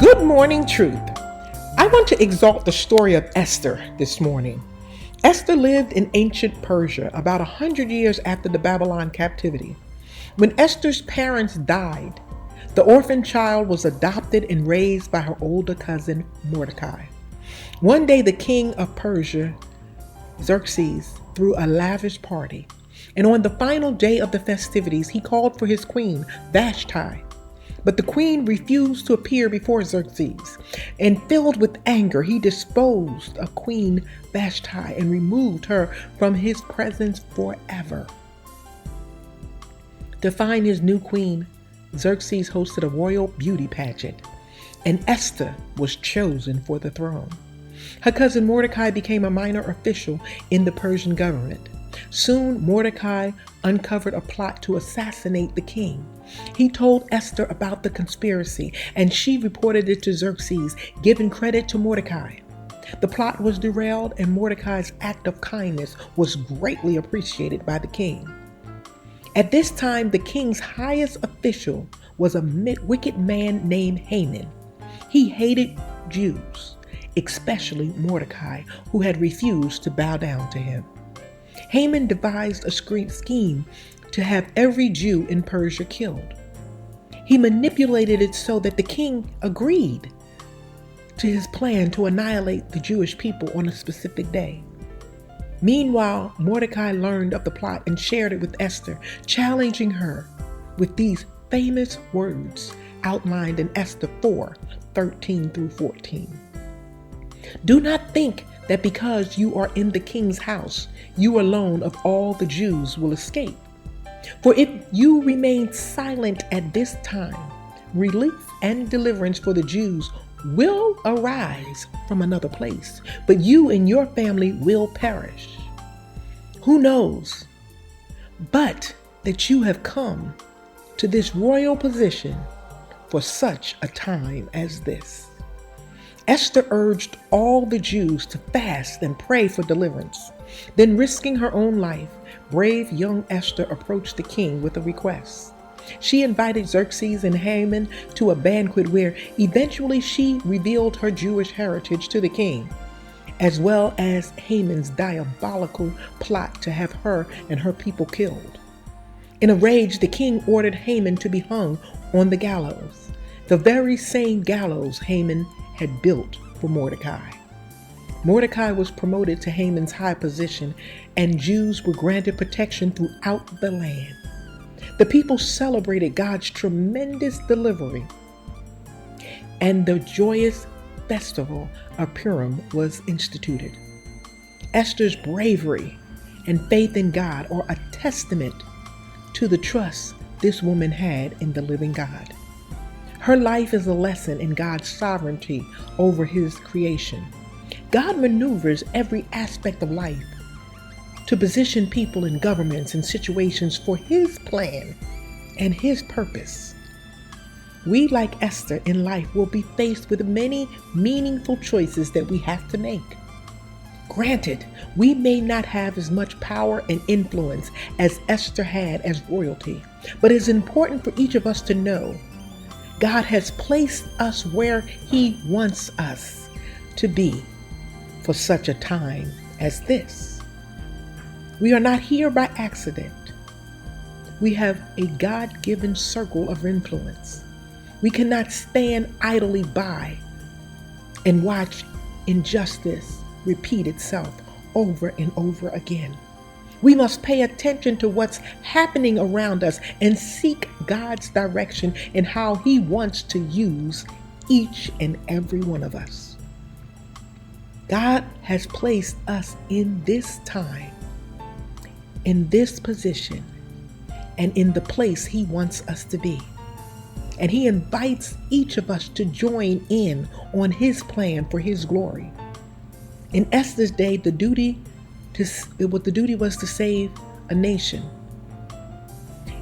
Good morning, truth. I want to exalt the story of Esther this morning. Esther lived in ancient Persia about 100 years after the Babylon captivity. When Esther's parents died, the orphan child was adopted and raised by her older cousin Mordecai. One day, the king of Persia, Xerxes, threw a lavish party, and on the final day of the festivities, he called for his queen, Vashti. But the queen refused to appear before Xerxes, and filled with anger, he disposed of Queen Vashti and removed her from his presence forever. To find his new queen, Xerxes hosted a royal beauty pageant, and Esther was chosen for the throne. Her cousin Mordecai became a minor official in the Persian government. Soon, Mordecai uncovered a plot to assassinate the king. He told Esther about the conspiracy, and she reported it to Xerxes, giving credit to Mordecai. The plot was derailed, and Mordecai's act of kindness was greatly appreciated by the king. At this time, the king's highest official was a wicked man named Haman. He hated Jews, especially Mordecai, who had refused to bow down to him. Haman devised a scheme to have every Jew in Persia killed. He manipulated it so that the king agreed to his plan to annihilate the Jewish people on a specific day. Meanwhile, Mordecai learned of the plot and shared it with Esther, challenging her with these famous words outlined in Esther 4:13-14. Do not think that because you are in the king's house, you alone of all the Jews will escape. For if you remain silent at this time, relief and deliverance for the Jews will arise from another place, but you and your family will perish. Who knows but that you have come to this royal position for such a time as this? Esther urged all the Jews to fast and pray for deliverance. Then, risking her own life, brave young Esther approached the king with a request. She invited Xerxes and Haman to a banquet where eventually she revealed her Jewish heritage to the king, as well as Haman's diabolical plot to have her and her people killed. In a rage, the king ordered Haman to be hung on the gallows, the very same gallows Haman had built for Mordecai. Mordecai was promoted to Haman's high position, and Jews were granted protection throughout the land. The people celebrated God's tremendous delivery, and the joyous festival of Purim was instituted. Esther's bravery and faith in God are a testament to the trust this woman had in the living God. Her life is a lesson in God's sovereignty over his creation. God maneuvers every aspect of life to position people in governments and situations for his plan and his purpose. We, like Esther in life, will be faced with many meaningful choices that we have to make. Granted, we may not have as much power and influence as Esther had as royalty, but it's important for each of us to know God has placed us where he wants us to be for such a time as this. We are not here by accident. We have a God-given circle of influence. We cannot stand idly by and watch injustice repeat itself over and over again. We must pay attention to what's happening around us and seek God's direction in how he wants to use each and every one of us. God has placed us in this time, in this position, and in the place he wants us to be. And he invites each of us to join in on his plan for his glory. In Esther's day, the duty was to save a nation.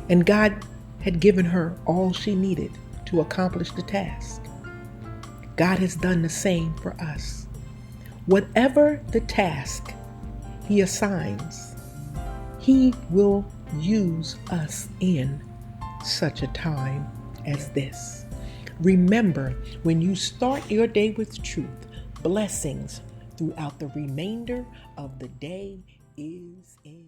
And God had given her all she needed to accomplish the task. God has done the same for us. Whatever the task he assigns, he will use us in such a time as this. Remember, when you start your day with truth, blessings throughout the remainder of the day is in